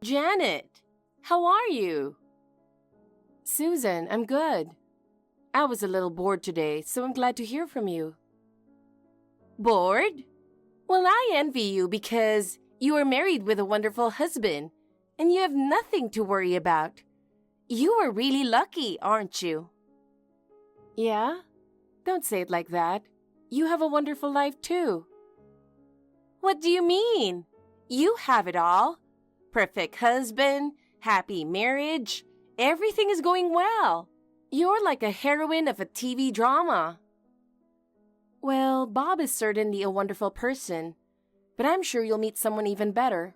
Janet, how are you? Susan, I'm good. I was a little bored today, so I'm glad to hear from you. Bored? Well, I envy you because you are married with a wonderful husband and you have nothing to worry about. You are really lucky, aren't you? Yeah? Don't say it like that. You have a wonderful life too. What do you mean? You have it all. Perfect husband, happy marriage, everything is going well. You're like a heroine of a TV drama. Well, Bob is certainly a wonderful person, but I'm sure you'll meet someone even better.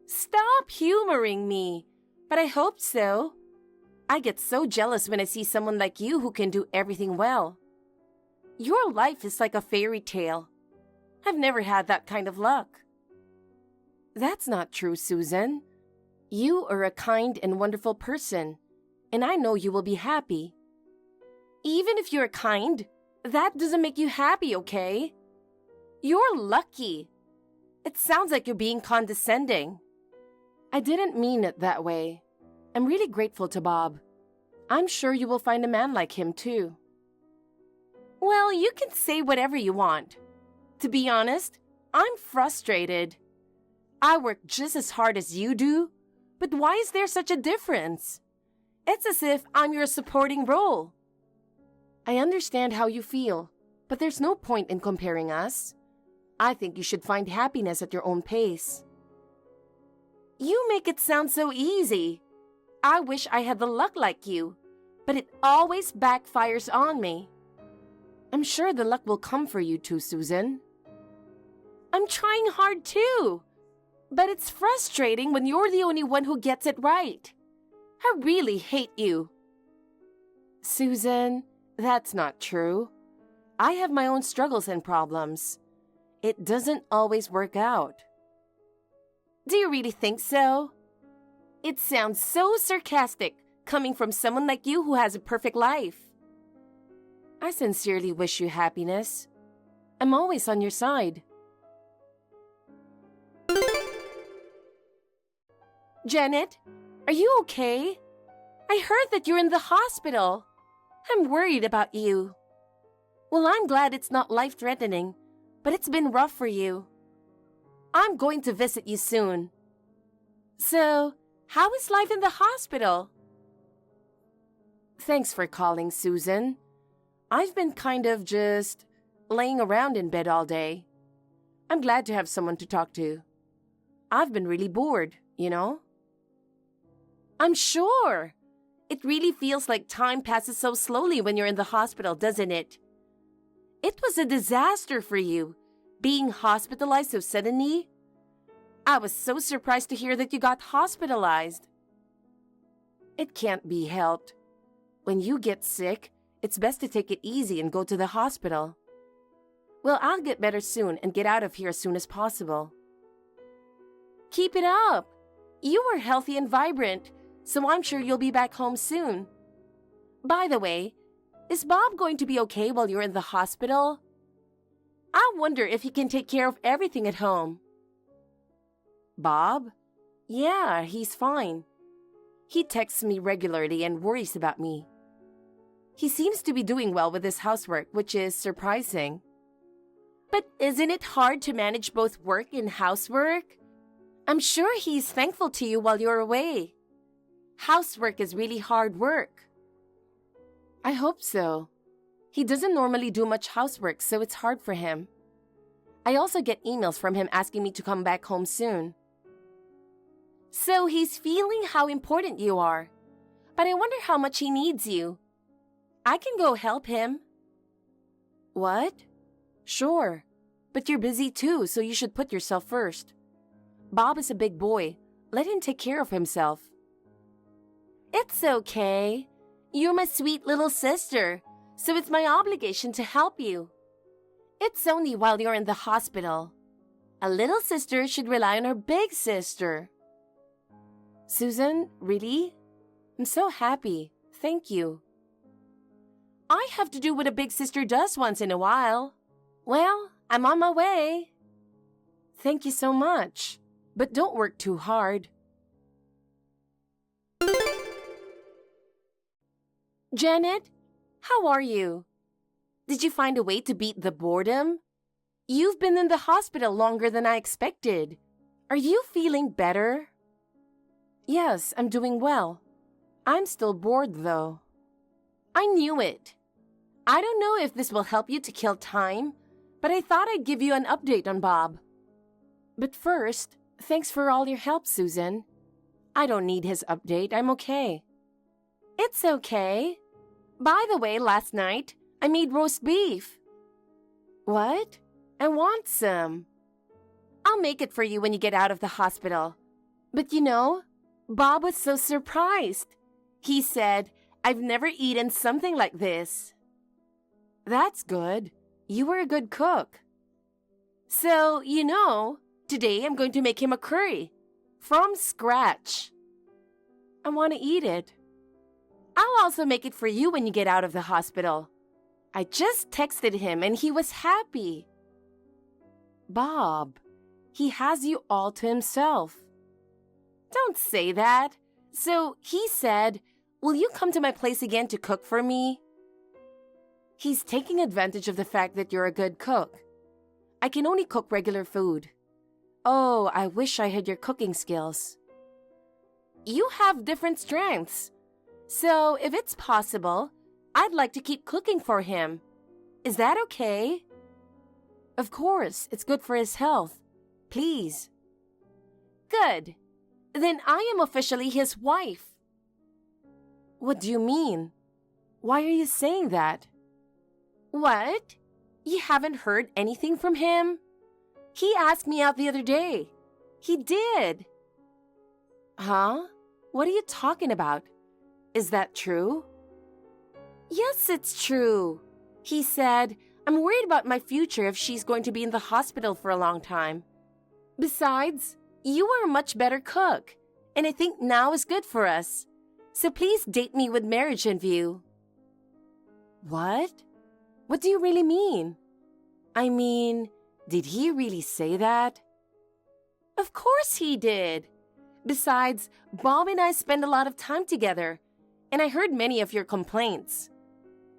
Stop humoring me, but I hope so. I get so jealous when I see someone like you who can do everything well. Your life is like a fairy tale. I've never had that kind of luck. That's not true, Susan. You are a kind and wonderful person, and I know you will be happy. Even if you're kind, that doesn't make you happy, okay? You're lucky. It sounds like you're being condescending. I didn't mean it that way. I'm really grateful to Bob. I'm sure you will find a man like him too. Well, you can say whatever you want. To be honest, I'm frustrated. I work just as hard as you do, but why is there such a difference? It's as if I'm your supporting role. I understand how you feel, but there's no point in comparing us. I think you should find happiness at your own pace. You make it sound so easy. I wish I had the luck like you, but it always backfires on me. I'm sure the luck will come for you too, Susan. I'm trying hard too, but it's frustrating when you're the only one who gets it right. I really hate you. Susan, that's not true. I have my own struggles and problems. It doesn't always work out. Do you really think so? It sounds so sarcastic coming from someone like you who has a perfect life. I sincerely wish you happiness. I'm always on your side. Janet, are you okay? I heard that you're in the hospital. I'm worried about you. Well, I'm glad it's not life-threatening, but it's been rough for you. I'm going to visit you soon. So, how is life in the hospital? Thanks for calling, Susan. I've been kind of just laying around in bed all day. I'm glad to have someone to talk to. I've been really bored, you know? I'm sure. It really feels like time passes so slowly when you're in the hospital, doesn't it? It was a disaster for you, being hospitalized so suddenly. I was so surprised to hear that you got hospitalized. It can't be helped. When you get sick, it's best to take it easy and go to the hospital. Well, I'll get better soon and get out of here as soon as possible. Keep it up. You are healthy and vibrant, so I'm sure you'll be back home soon. By the way, is Bob going to be okay while you're in the hospital? I wonder if he can take care of everything at home. Bob? Yeah, he's fine. He texts me regularly and worries about me. He seems to be doing well with his housework, which is surprising. But isn't it hard to manage both work and housework? I'm sure he's thankful to you while you're away. Housework is really hard work. I hope so. He doesn't normally do much housework, so it's hard for him. I also get emails from him asking me to come back home soon. So he's feeling how important you are. But I wonder how much he needs you. I can go help him. What? Sure. But you're busy too, so you should put yourself first. Bob is a big boy. Let him take care of himself. It's okay. You're my sweet little sister, so it's my obligation to help you. It's only while you're in the hospital. A little sister should rely on her big sister. Susan, really? I'm so happy. Thank you. I have to do what a big sister does once in a while. Well, I'm on my way. Thank you so much. but don't work too hard. Janet, how are you? Did you find a way to beat the boredom? You've been in the hospital longer than I expected. Are you feeling better? Yes, I'm doing well. I'm still bored, though. I knew it. I don't know if this will help you to kill time, but I thought I'd give you an update on Bob. But first, thanks for all your help, Susan. I don't need his update. I'm okay. It's okay. By the way, last night, I made roast beef. What? I want some. I'll make it for you when you get out of the hospital. But you know, Bob was so surprised. He said, "I've never eaten something like this." That's good. You were a good cook. So, you know, today I'm going to make him a curry. From scratch. I want to eat it. I'll also make it for you when you get out of the hospital. I just texted him and he was happy. Bob, he has you all to himself. Don't say that. So he said, "Will you come to my place again to cook for me?" He's taking advantage of the fact that you're a good cook. I can only cook regular food. Oh, I wish I had your cooking skills. You have different strengths. So if it's possible, I'd like to keep cooking for him. Is that okay? Of course, it's good for his health. Please. Good. Then I am officially his wife. What do you mean? Why are you saying that? What? You haven't heard anything from him? He asked me out the other day. He did. Huh? What are you talking about? Is that true? Yes, it's true. He said, "I'm worried about my future if she's going to be in the hospital for a long time. Besides, you are a much better cook, and I think now is good for us. So please date me with marriage in view." What? What do you really mean? I mean, did he really say that? Of course he did. Besides, Bob and I spend a lot of time together, and I heard many of your complaints.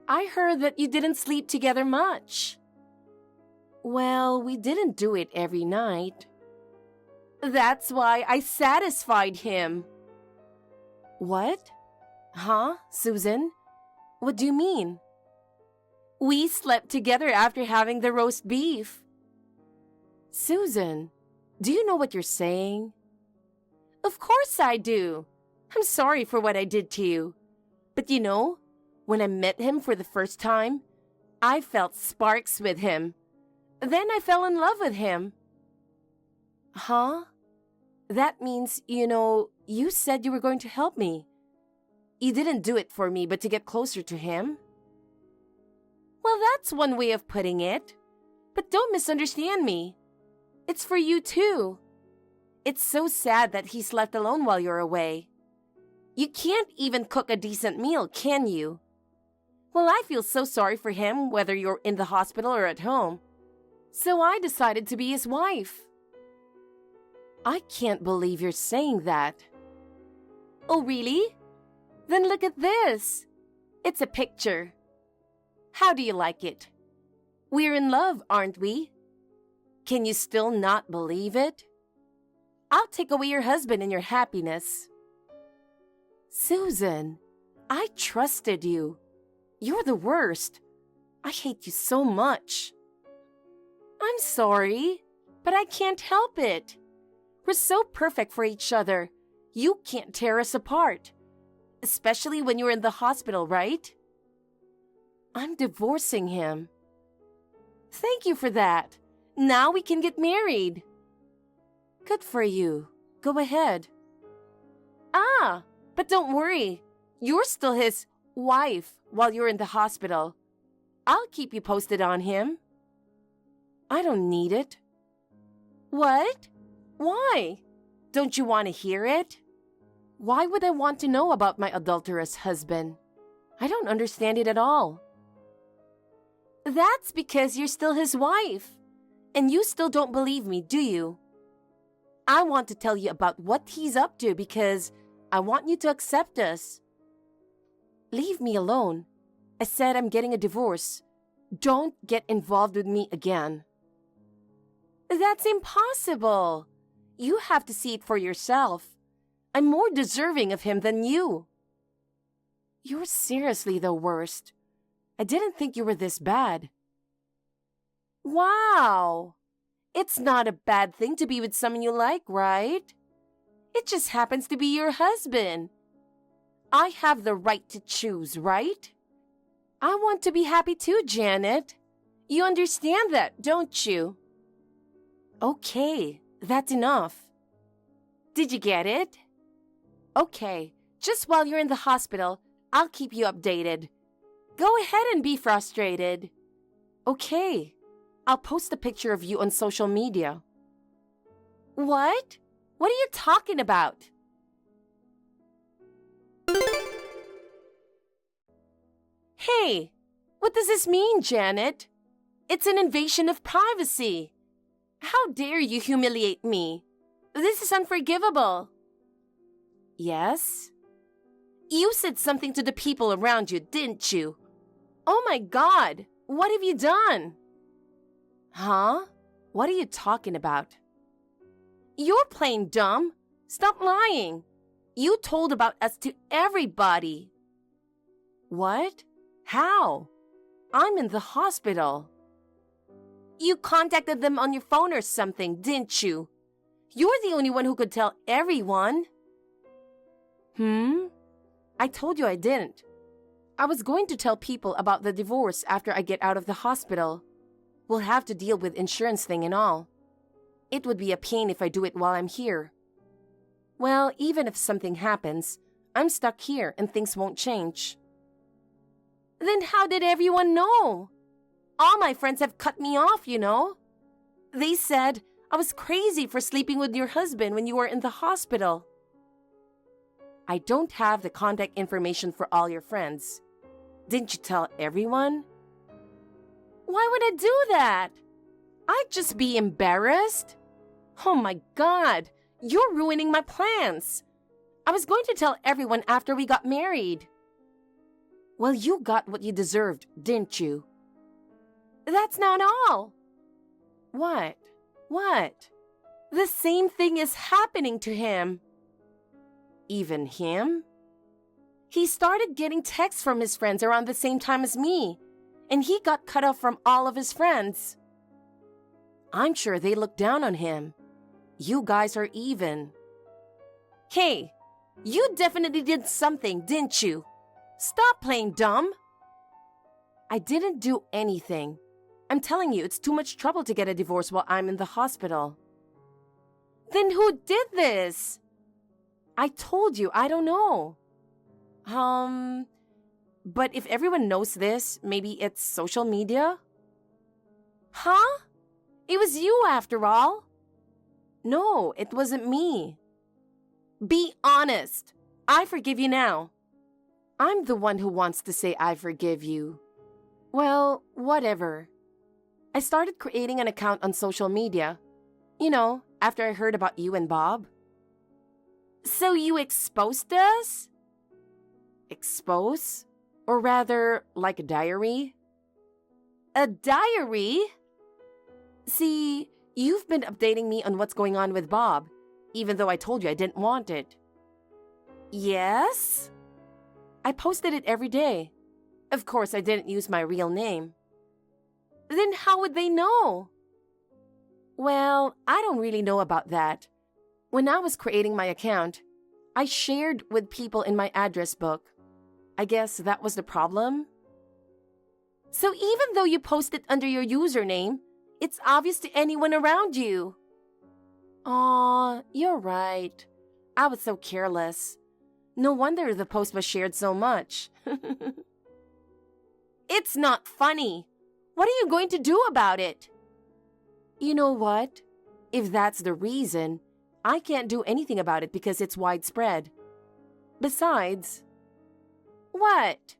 I heard that you didn't sleep together much. Well, we didn't do it every night. That's why I satisfied him. What? Huh, Susan? What do you mean? We slept together after having the roast beef. Susan, do you know what you're saying? Of course I do. I'm sorry for what I did to you. But you know, when I met him for the first time, I felt sparks with him. Then I fell in love with him. Huh? That means, you said you were going to help me. You didn't do it for me, but to get closer to him? Well, that's one way of putting it. But don't misunderstand me. It's for you too. It's so sad that he's left alone while you're away. You can't even cook a decent meal, can you? Well, I feel so sorry for him, whether you're in the hospital or at home. So I decided to be his wife. I can't believe you're saying that. Oh, really? Then look at this. It's a picture. How do you like it? We're in love, aren't we? Can you still not believe it? I'll take away your husband and your happiness. Susan, I trusted you. You're the worst. I hate you so much. I'm sorry, but I can't help it. We're so perfect for each other. You can't tear us apart. Especially when you're in the hospital, right? I'm divorcing him. Thank you for that. Now we can get married. Good for you. Go ahead. But don't worry. You're still his wife while you're in the hospital. I'll keep you posted on him. I don't need it. What? Why? Don't you want to hear it? Why would I want to know about my adulterous husband? I don't understand it at all. That's because you're still his wife. And you still don't believe me, do you? I want to tell you about what he's up to because I want you to accept us. Leave me alone. I said I'm getting a divorce. Don't get involved with me again. That's impossible. You have to see it for yourself. I'm more deserving of him than you. You're seriously the worst. I didn't think you were this bad. Wow. It's not a bad thing to be with someone you like, right? It just happens to be your husband. I have the right to choose, right? I want to be happy too, Janet. You understand that, don't you? Okay, that's enough. Did you get it? Okay, just while you're in the hospital, I'll keep you updated. Go ahead and be frustrated. Okay, I'll post a picture of you on social media. What? What are you talking about? Hey, what does this mean, Janet? It's an invasion of privacy. How dare you humiliate me? This is unforgivable. Yes? You said something to the people around you, didn't you? Oh my God, what have you done? Huh? What are you talking about? You're playing dumb. Stop lying. You told about us to everybody. What? How? I'm in the hospital. You contacted them on your phone or something, didn't you? You're the only one who could tell everyone. I told you I didn't. I was going to tell people about the divorce after I get out of the hospital. We'll have to deal with insurance thing and all. It would be a pain if I do it while I'm here. Well, even if something happens, I'm stuck here and things won't change. Then how did everyone know? All my friends have cut me off, you know. They said I was crazy for sleeping with your husband when you were in the hospital. I don't have the contact information for all your friends. Didn't you tell everyone? Why would I do that? I'd just be embarrassed. Oh my God, you're ruining my plans. I was going to tell everyone after we got married. Well, you got what you deserved, didn't you? That's not all. What? What? The same thing is happening to him. Even him? He started getting texts from his friends around the same time as me, and he got cut off from all of his friends. I'm sure they look down on him. You guys are even. Hey, you definitely did something, didn't you? Stop playing dumb. I didn't do anything. I'm telling you, it's too much trouble to get a divorce while I'm in the hospital. Then who did this? I told you, I don't know. But if everyone knows this, maybe it's social media? Huh? It was you after all. No, it wasn't me. Be honest. I forgive you now. I'm the one who wants to say I forgive you. Well, whatever. I started creating an account on social media. You know, after I heard about you and Bob. So you exposed us? Expose? Or rather, like a diary? A diary? See, you've been updating me on what's going on with Bob, even though I told you I didn't want it. Yes? I posted it every day. Of course, I didn't use my real name. Then how would they know? Well, I don't really know about that. When I was creating my account, I shared with people in my address book. I guess that was the problem. So even though you posted under your username, it's obvious to anyone around you. Aw, you're right. I was so careless. No wonder the post was shared so much. It's not funny. What are you going to do about it? You know what? If that's the reason, I can't do anything about it because it's widespread. Besides... What?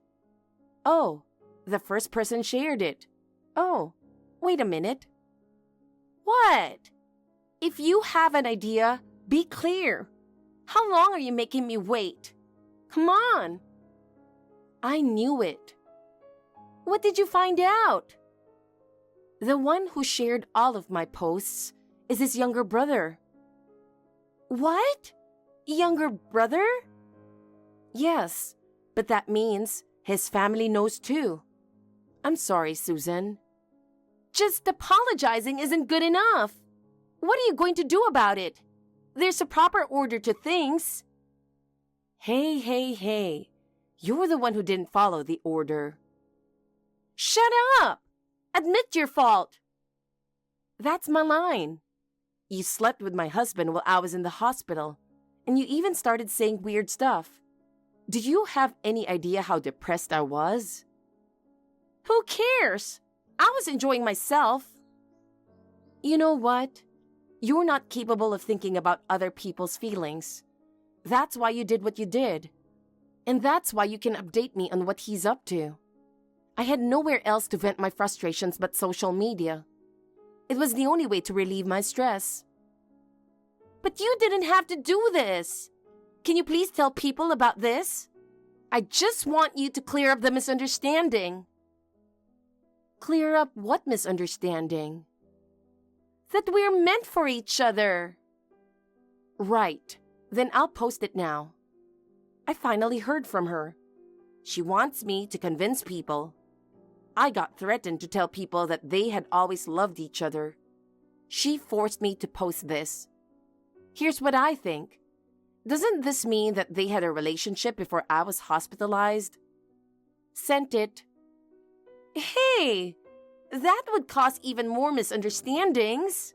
Oh, the first person shared it. Oh, wait a minute. What? If you have an idea, be clear. How long are you making me wait? Come on. I knew it. What did you find out? The one who shared all of my posts is his younger brother. What? Younger brother? Yes, but that means his family knows too. I'm sorry, Susan. Just apologizing isn't good enough. What are you going to do about it? There's a proper order to things. Hey. You're the one who didn't follow the order. Shut up! Admit your fault. That's my line. You slept with my husband while I was in the hospital, and you even started saying weird stuff. Do you have any idea how depressed I was? Who cares? I was enjoying myself. You know what? You're not capable of thinking about other people's feelings. That's why you did what you did. And that's why you can update me on what he's up to. I had nowhere else to vent my frustrations but social media. It was the only way to relieve my stress. But you didn't have to do this. Can you please tell people about this? I just want you to clear up the misunderstanding. Clear up what misunderstanding? That we're meant for each other. Right. Then I'll post it now. I finally heard from her. She wants me to convince people. I got threatened to tell people that they had always loved each other. She forced me to post this. Here's what I think. Doesn't this mean that they had a relationship before I was hospitalized? Sent it. Hey, that would cause even more misunderstandings.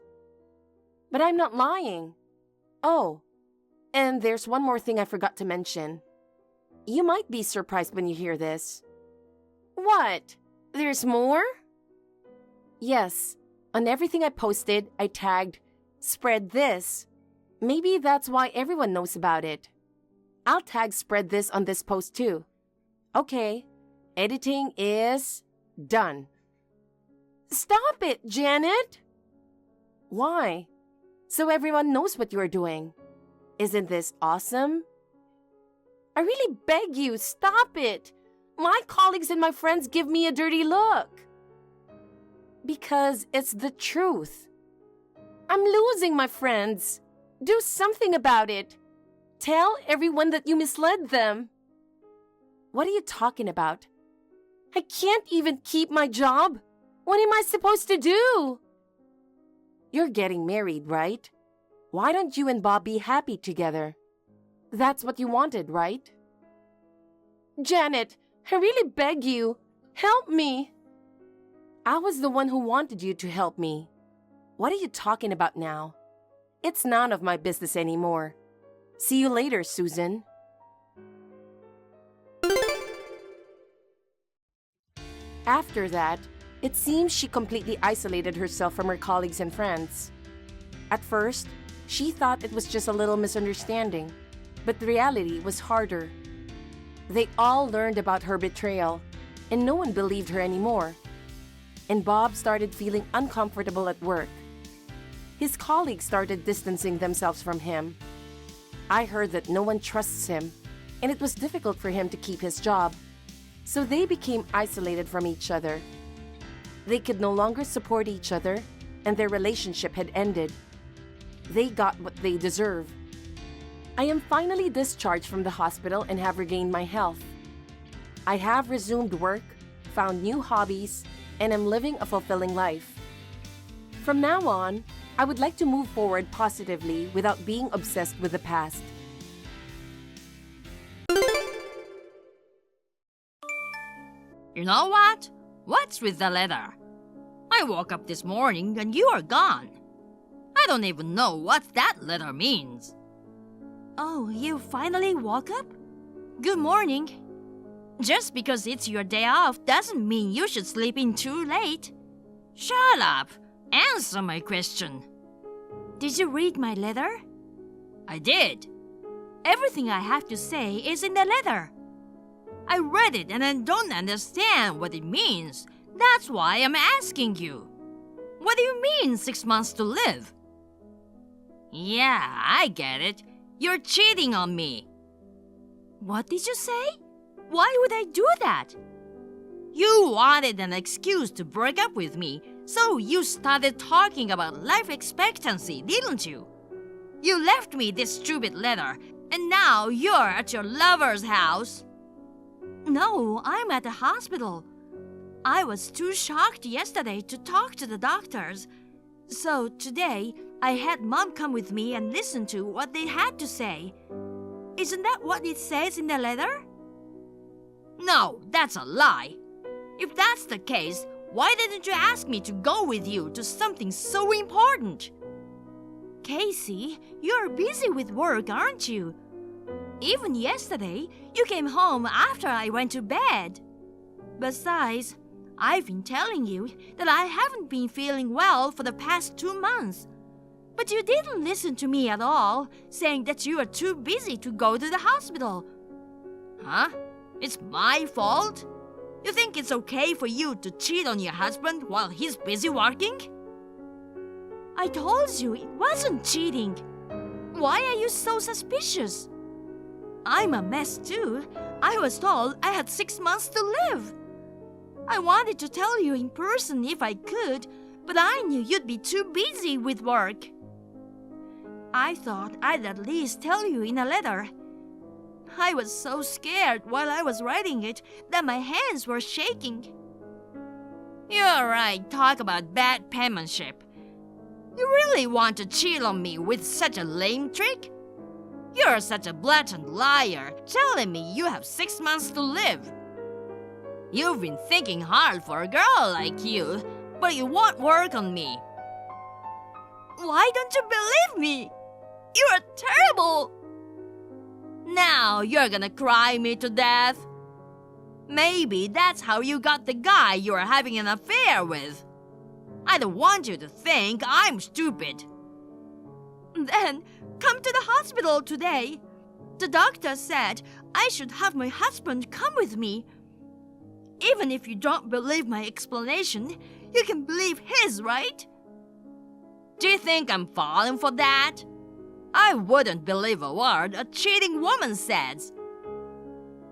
But I'm not lying. Oh, and there's one more thing I forgot to mention. You might be surprised when you hear this. What? There's more? Yes, on everything I posted, I tagged, "Spread this." Maybe that's why everyone knows about it. I'll tag "Spread this" on this post too. Okay, editing is done. Stop it, Janet! Why? So everyone knows what you're doing. Isn't this awesome? I really beg you, stop it! My colleagues and my friends give me a dirty look. Because it's the truth. I'm losing my friends. Do something about it. Tell everyone that you misled them. What are you talking about? I can't even keep my job. What am I supposed to do? You're getting married, right? Why don't you and Bob be happy together? That's what you wanted, right? Janet, I really beg you. Help me. I was the one who wanted you to help me. What are you talking about now? It's none of my business anymore. See you later, Susan. After that, it seems she completely isolated herself from her colleagues and friends. At first, she thought it was just a little misunderstanding, but the reality was harder. They all learned about her betrayal, and no one believed her anymore. And Bob started feeling uncomfortable at work. His colleagues started distancing themselves from him. I heard that no one trusts him, and it was difficult for him to keep his job. So they became isolated from each other. They could no longer support each other, and their relationship had ended. They got what they deserve. I am finally discharged from the hospital and have regained my health. I have resumed work, found new hobbies, and am living a fulfilling life. From now on, I would like to move forward positively without being obsessed with the past. You know what? What's with the letter? I woke up this morning and you are gone. I don't even know what that letter means. Oh, you finally woke up? Good morning. Just because it's your day off doesn't mean you should sleep in too late. Shut up. Answer my question. Did you read my letter? I did. Everything I have to say is in the letter. I read it and I don't understand what it means. That's why I'm asking you. What do you mean 6 months to live? Yeah, I get it. You're cheating on me. What did you say? Why would I do that? You wanted an excuse to break up with me, so you started talking about life expectancy, didn't you? You left me this stupid letter, and now you're at your lover's house. No, I'm at the hospital. I was too shocked yesterday to talk to the doctors. So today, I had Mom come with me and listen to what they had to say. Isn't that what it says in the letter? No, that's a lie. If that's the case, why didn't you ask me to go with you to something so important? Casey, you're busy with work, aren't you? Even yesterday, you came home after I went to bed. Besides, I've been telling you that I haven't been feeling well for the past 2 months. But you didn't listen to me at all, saying that you are too busy to go to the hospital. Huh? It's my fault? You think it's okay for you to cheat on your husband while he's busy working? I told you it wasn't cheating. Why are you so suspicious? I'm a mess too. I was told I had 6 months to live. I wanted to tell you in person if I could, but I knew you'd be too busy with work. I thought I'd at least tell you in a letter. I was so scared while I was writing it that my hands were shaking. You're right, talk about bad penmanship. You really want to cheat on me with such a lame trick? You're such a blatant liar, telling me you have 6 months to live. You've been thinking hard for a girl like you, but it won't work on me. Why don't you believe me? You're terrible! Now you're gonna cry me to death. Maybe that's how you got the guy you're having an affair with. I don't want you to think I'm stupid. Then come to the hospital today. The doctor said I should have my husband come with me. Even if you don't believe my explanation, you can believe his, right? Do you think I'm falling for that? I wouldn't believe a word a cheating woman says.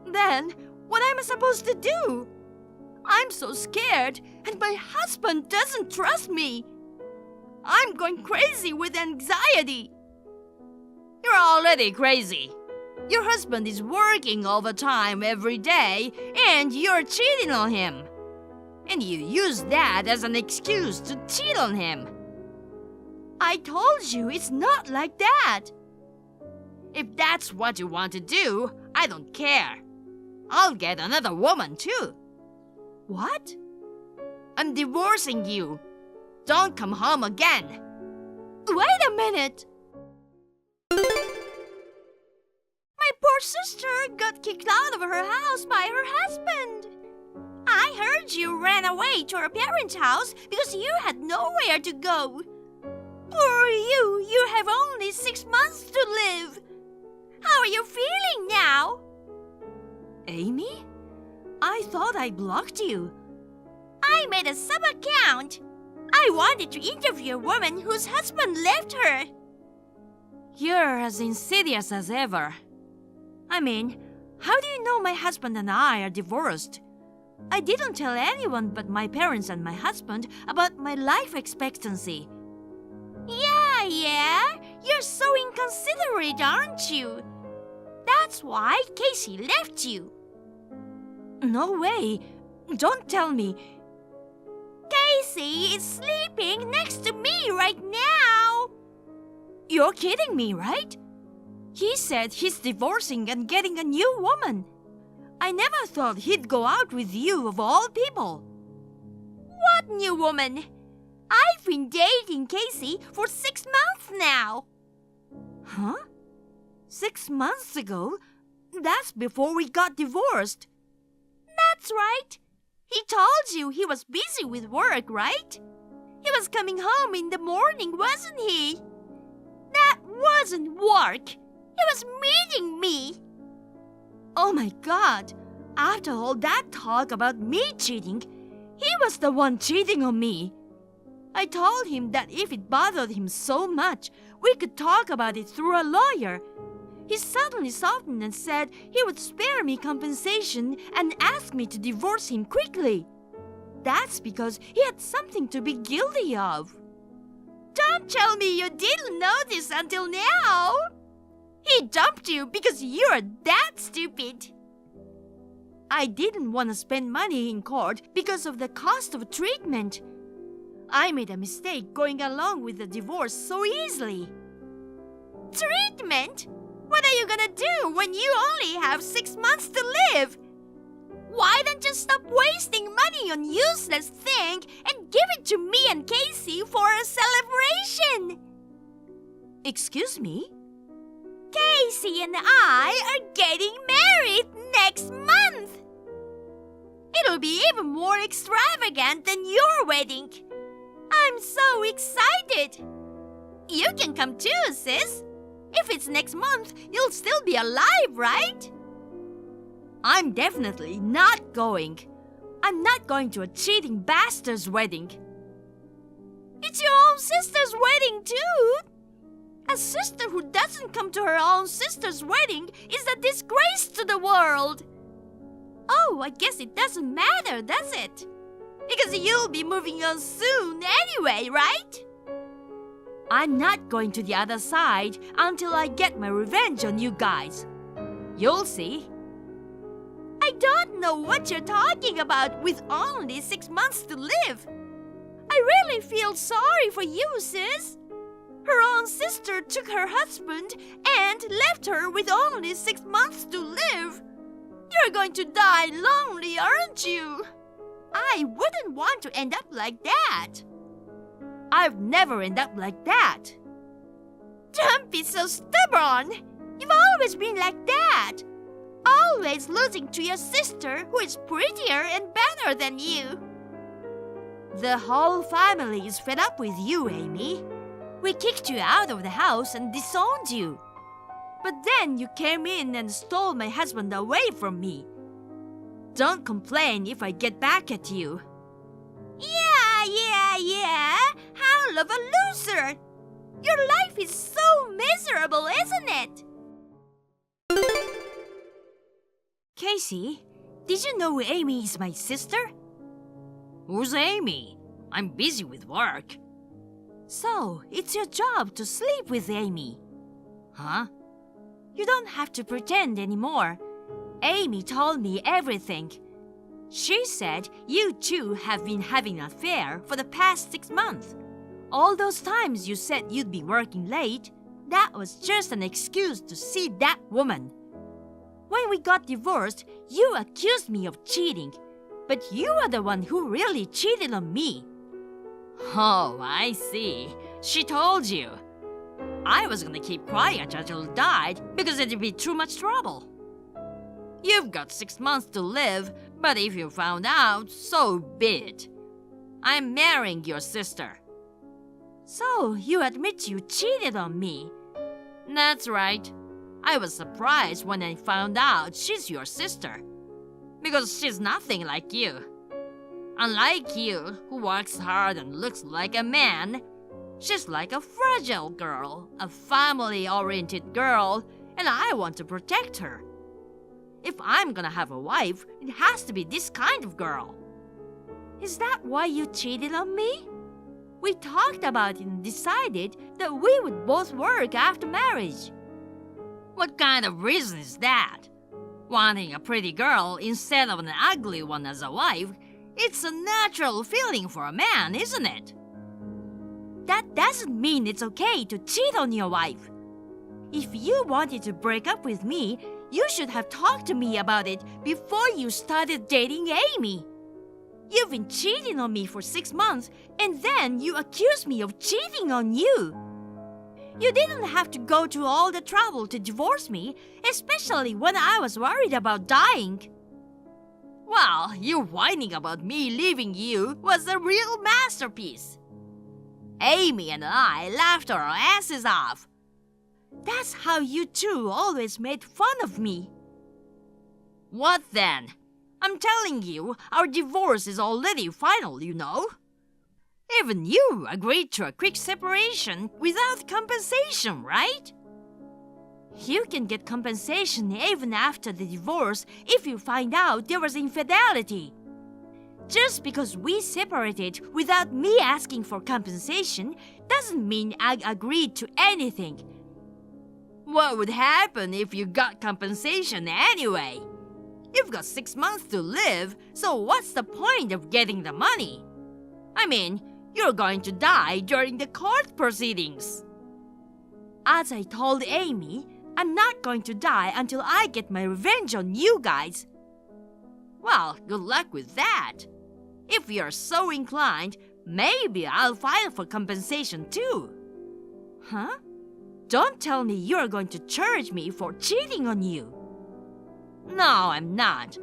Then what am I supposed to do? I'm so scared, and my husband doesn't trust me. I'm going crazy with anxiety. You're already crazy. Your husband is working overtime every day, and you're cheating on him. And you use that as an excuse to cheat on him. I told you it's not like that. If that's what you want to do, I don't care. I'll get another woman too. What? I'm divorcing you. Don't come home again. Wait a minute. My poor sister got kicked out of her house by her husband. I heard you ran away to her parents' house because you had nowhere to go. Poor you, you have only 6 months to live. How are you feeling now? Amy? I thought I blocked you. I made a sub-account. I wanted to interview a woman whose husband left her. You're as insidious as ever. I mean, how do you know my husband and I are divorced? I didn't tell anyone but my parents and my husband about my life expectancy. Yeah, you're so inconsiderate, aren't you? That's why Casey left you. No way. Don't tell me. Casey is sleeping next to me right now. You're kidding me, right? He said he's divorcing and getting a new woman. I never thought he'd go out with you of all people. What new woman? I've been dating Casey for 6 months now. Huh? 6 months ago? That's before we got divorced. That's right. He told you he was busy with work, right? He was coming home in the morning, wasn't he? That wasn't work. He was meeting me. Oh my God! After all that talk about me cheating, he was the one cheating on me. I told him that if it bothered him so much, we could talk about it through a lawyer. He suddenly softened and said he would spare me compensation and ask me to divorce him quickly. That's because he had something to be guilty of. Don't tell me you didn't know this until now. He dumped you because you're that stupid. I didn't want to spend money in court because of the cost of treatment. I made a mistake going along with the divorce so easily. Treatment? What are you gonna do when you only have 6 months to live? Why don't you stop wasting money on useless thing and give it to me and Casey for a celebration? Excuse me? Casey and I are getting married next month. It'll be even more extravagant than your wedding. I'm so excited. You can come too, sis. If it's next month, you'll still be alive, right? I'm definitely not going. I'm not going to a cheating bastard's wedding. It's your own sister's wedding too. A sister who doesn't come to her own sister's wedding is a disgrace to the world. Oh, I guess it doesn't matter, does it? Because you'll be moving on soon anyway, right? I'm not going to the other side until I get my revenge on you guys. You'll see. I don't know what you're talking about with only 6 months to live. I really feel sorry for you, sis. Her own sister took her husband and left her with only 6 months to live. You're going to die lonely, aren't you? I wouldn't want to end up like that. I've never ended up like that. Don't be so stubborn. You've always been like that. Always losing to your sister who is prettier and better than you. The whole family is fed up with you, Amy. We kicked you out of the house and disowned you. But then you came in and stole my husband away from me. Don't complain if I get back at you. Yeah. Howl of a loser. Your life is so miserable, isn't it? Casey, did you know Amy is my sister? Who's Amy? I'm busy with work. So, it's your job to sleep with Amy. Huh? You don't have to pretend anymore. Amy told me everything. She said you two have been having an affair for the past 6 months. All those times you said you'd be working late, that was just an excuse to see that woman. When we got divorced, you accused me of cheating, but you are the one who really cheated on me. Oh, I see. She told you. I was gonna keep quiet until you died because it'd be too much trouble. You've got 6 months to live, but if you found out, so be it. I'm marrying your sister. So, you admit you cheated on me? That's right. I was surprised when I found out she's your sister. Because she's nothing like you. Unlike you, who works hard and looks like a man, she's like a fragile girl, a family-oriented girl, and I want to protect her. If I'm gonna have a wife, it has to be this kind of girl. Is that why you cheated on me? We talked about it and decided that we would both work after marriage. What kind of reason is that? Wanting a pretty girl instead of an ugly one as a wife, it's a natural feeling for a man, isn't it? That doesn't mean it's okay to cheat on your wife. If you wanted to break up with me, you should have talked to me about it before you started dating Amy. You've been cheating on me for 6 months, and then you accuse me of cheating on you. You didn't have to go to all the trouble to divorce me, especially when I was worried about dying. Well, you whining about me leaving you was a real masterpiece. Amy and I laughed our asses off. That's how you two always made fun of me. What then? I'm telling you, our divorce is already final, you know. Even you agreed to a quick separation without compensation, right? You can get compensation even after the divorce if you find out there was infidelity. Just because we separated without me asking for compensation doesn't mean I agreed to anything. What would happen if you got compensation anyway? You've got 6 months to live, so what's the point of getting the money? I mean, you're going to die during the court proceedings. As I told Amy, I'm not going to die until I get my revenge on you guys. Well, good luck with that. If you're so inclined, maybe I'll file for compensation too. Huh? Don't tell me you're going to charge me for cheating on you. No, I'm not.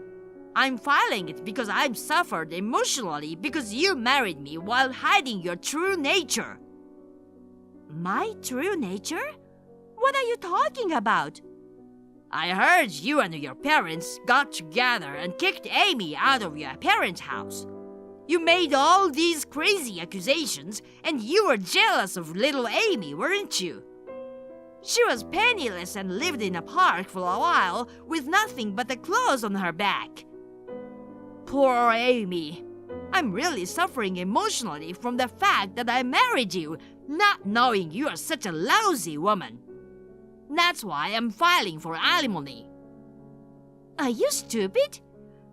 I'm filing it because I've suffered emotionally because you married me while hiding your true nature. My true nature? What are you talking about? I heard you and your parents got together and kicked Amy out of your parents' house. You made all these crazy accusations, and you were jealous of little Amy, weren't you? She was penniless and lived in a park for a while with nothing but the clothes on her back. Poor Amy. I'm really suffering emotionally from the fact that I married you, not knowing you are such a lousy woman. That's why I'm filing for alimony. Are you stupid?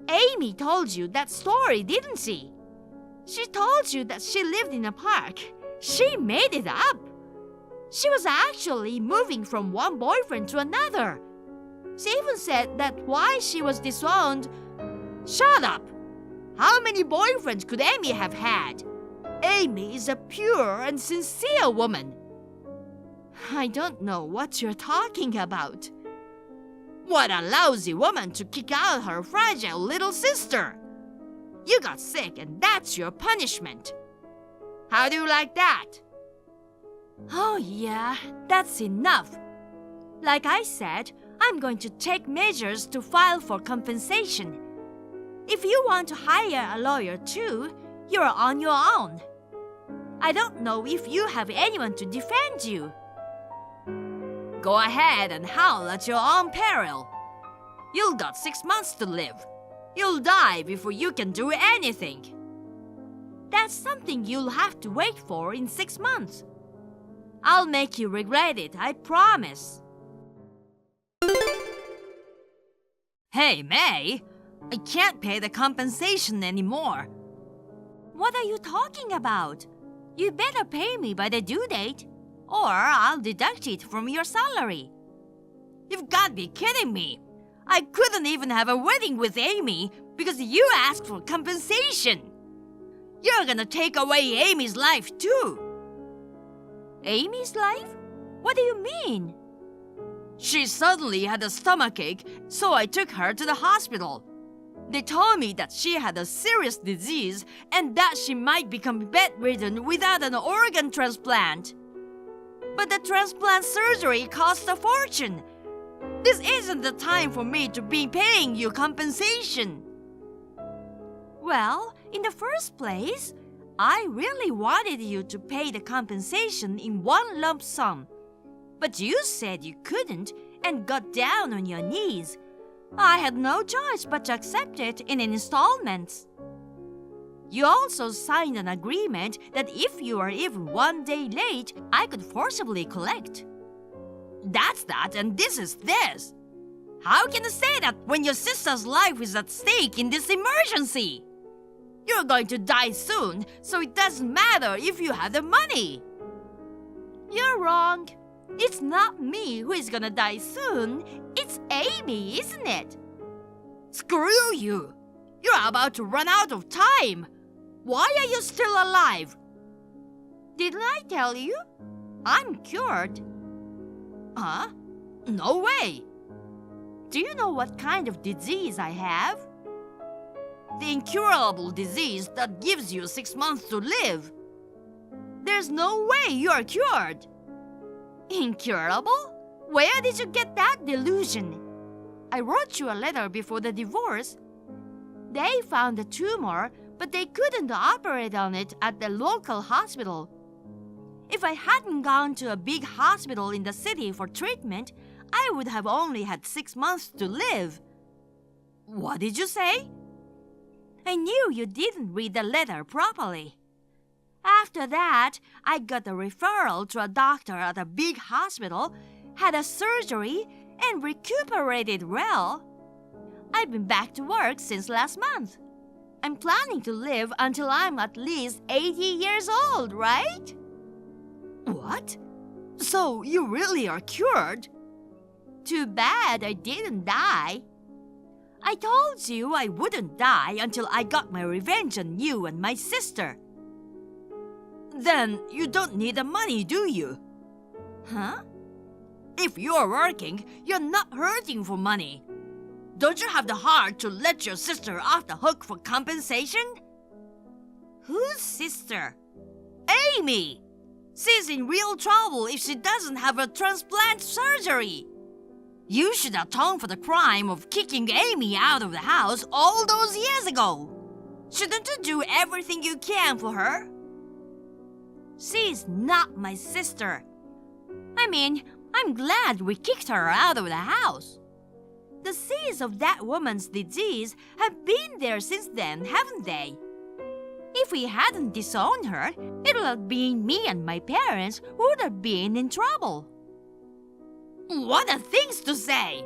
Amy told you that story, didn't she? She told you that she lived in a park. She made it up. She was actually moving from one boyfriend to another. She even said that why she was disowned. Shut up! How many boyfriends could Amy have had? Amy is a pure and sincere woman. I don't know what you're talking about. What a lousy woman to kick out her fragile little sister. You got sick and that's your punishment. How do you like that? Oh yeah, that's enough. Like I said, I'm going to take measures to file for compensation. If you want to hire a lawyer too, you're on your own. I don't know if you have anyone to defend you. Go ahead and howl at your own peril. You've got 6 months to live. You'll die before you can do anything. That's something you'll have to wait for in 6 months. I'll make you regret it, I promise. Hey, May, I can't pay the compensation anymore. What are you talking about? You better pay me by the due date, or I'll deduct it from your salary. You've got to be kidding me. I couldn't even have a wedding with Amy because you asked for compensation. You're gonna take away Amy's life too. Amy's life? What do you mean? She suddenly had a stomachache, so I took her to the hospital. They told me that she had a serious disease and that she might become bedridden without an organ transplant. But the transplant surgery cost a fortune. This isn't the time for me to be paying you compensation. Well, in the first place, I really wanted you to pay the compensation in one lump sum. But you said you couldn't and got down on your knees. I had no choice but to accept it in installments. You also signed an agreement that if you are even 1 day late, I could forcibly collect. That's that and this is this. How can you say that when your sister's life is at stake in this emergency? You're going to die soon, so it doesn't matter if you have the money. You're wrong. It's not me who is gonna die soon. It's Amy, isn't it? Screw you! You're about to run out of time. Why are you still alive? Didn't I tell you? I'm cured. Huh? No way. Do you know what kind of disease I have? The incurable disease that gives you 6 months to live. There's no way you're cured. Incurable? Where did you get that delusion? I wrote you a letter before the divorce. They found the tumor, but they couldn't operate on it at the local hospital. If I hadn't gone to a big hospital in the city for treatment, I would have only had 6 months to live. What did you say? I knew you didn't read the letter properly. After that, I got a referral to a doctor at a big hospital, had a surgery, and recuperated well. I've been back to work since last month. I'm planning to live until I'm at least 80 years old, right? What? So you really are cured? Too bad I didn't die. I told you I wouldn't die until I got my revenge on you and my sister. Then you don't need the money, do you? Huh? If you're working, you're not hurting for money. Don't you have the heart to let your sister off the hook for compensation? Whose sister? Amy! She's in real trouble if she doesn't have a transplant surgery. You should atone for the crime of kicking Amy out of the house all those years ago. Shouldn't you do everything you can for her? She's not my sister. I mean, I'm glad we kicked her out of the house. The seeds of that woman's disease have been there since then, haven't they? If we hadn't disowned her, it would have been me and my parents who would have been in trouble. What are things to say?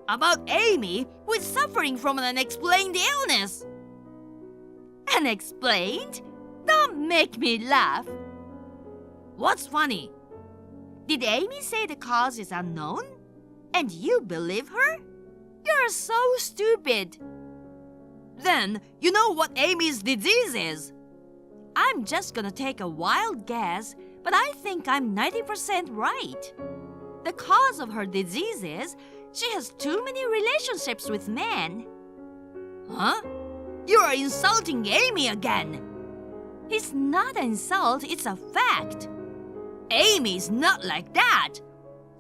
About Amy, who is suffering from an unexplained illness. Unexplained? Don't make me laugh. What's funny? Did Amy say the cause is unknown? And you believe her? You're so stupid. Then you know what Amy's disease is. I'm just gonna take a wild guess, but I think I'm 90% right. The cause of her disease is she has too many relationships with men. Huh? You are insulting Amy again. It's not an insult, it's a fact. Amy's not like that.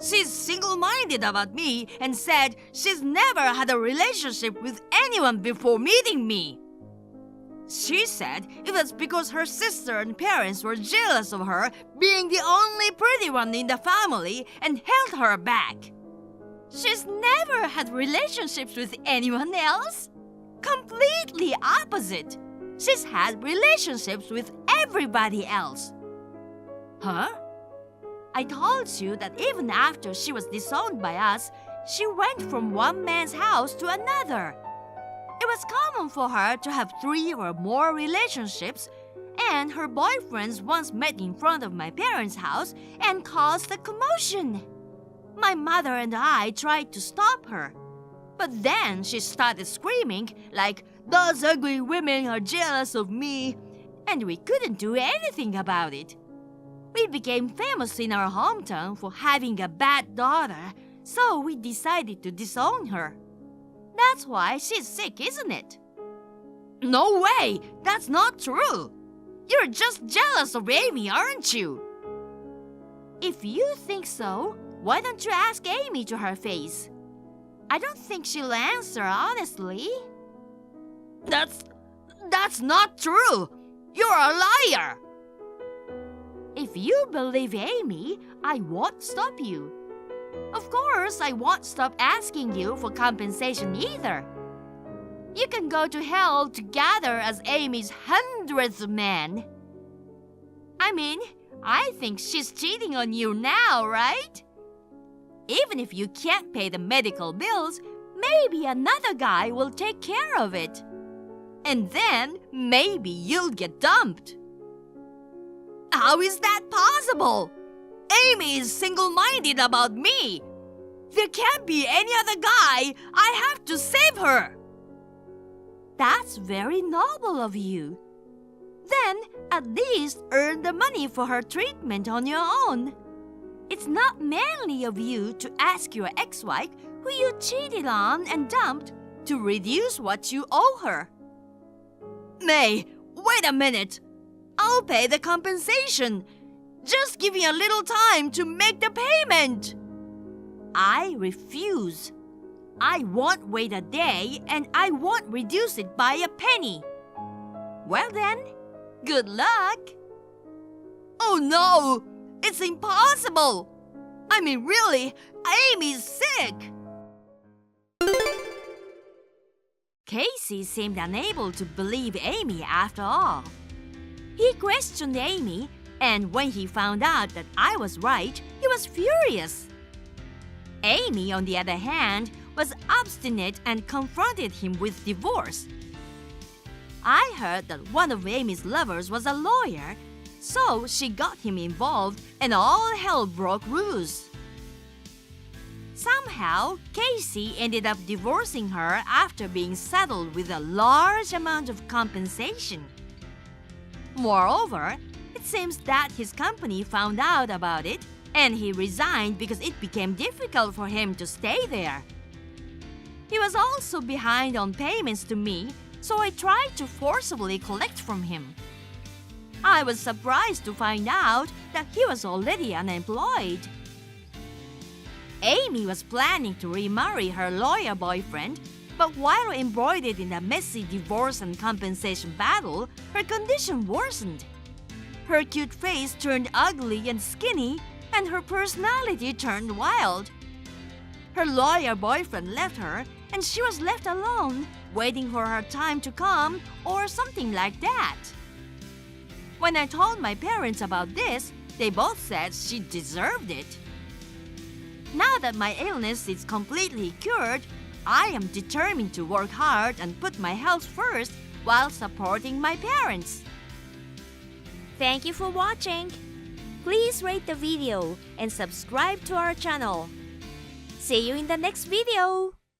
She's single-minded about me and said she's never had a relationship with anyone before meeting me. She said it was because her sister and parents were jealous of her being the only pretty one in the family and held her back. She's never had relationships with anyone else. Completely opposite. She's had relationships with everybody else. Huh? I told you that even after she was disowned by us, she went from one man's house to another. It was common for her to have 3 or more relationships, and her boyfriends once met in front of my parents' house and caused a commotion. My mother and I tried to stop her, but then she started screaming like, "Those ugly women are jealous of me," and we couldn't do anything about it. We became famous in our hometown for having a bad daughter, so we decided to disown her. That's why she's sick, isn't it? No way! That's not true! You're just jealous of Amy, aren't you? If you think so, why don't you ask Amy to her face? I don't think she'll answer honestly. That's not true! You're a liar! If you believe Amy, I won't stop you. Of course, I won't stop asking you for compensation either. You can go to hell together as Amy's 100th man. I mean, I think she's cheating on you now, right? Even if you can't pay the medical bills, maybe another guy will take care of it. And then maybe you'll get dumped. How is that possible? Amy is single-minded about me. There can't be any other guy. I have to save her. That's very noble of you. Then at least earn the money for her treatment on your own. It's not manly of you to ask your ex-wife, who you cheated on and dumped, to reduce what you owe her. May, wait a minute. I'll pay the compensation. Just give me a little time to make the payment. I refuse. I won't wait a day and I won't reduce it by a penny. Well then, good luck! Oh no! It's impossible! I mean, really, Amy's sick! Casey seemed unable to believe Amy after all. He questioned Amy, and when he found out that I was right, he was furious. Amy, on the other hand, was obstinate and confronted him with divorce. I heard that one of Amy's lovers was a lawyer, so she got him involved and all hell broke loose. Somehow, Casey ended up divorcing her after being saddled with a large amount of compensation. Moreover, it seems that his company found out about it and he resigned because it became difficult for him to stay there. He was also behind on payments to me, so I tried to forcibly collect from him. I was surprised to find out that he was already unemployed. Amy was planning to remarry her lawyer boyfriend, but while embroidered in a messy divorce and compensation battle, her condition worsened. Her cute face turned ugly and skinny, and her personality turned wild. Her lawyer boyfriend left her, and she was left alone, waiting for her time to come or something like that. When I told my parents about this, they both said she deserved it. Now that my illness is completely cured, I am determined to work hard and put my health first while supporting my parents. Thank you for watching. Please rate the video and subscribe to our channel. See you in the next video.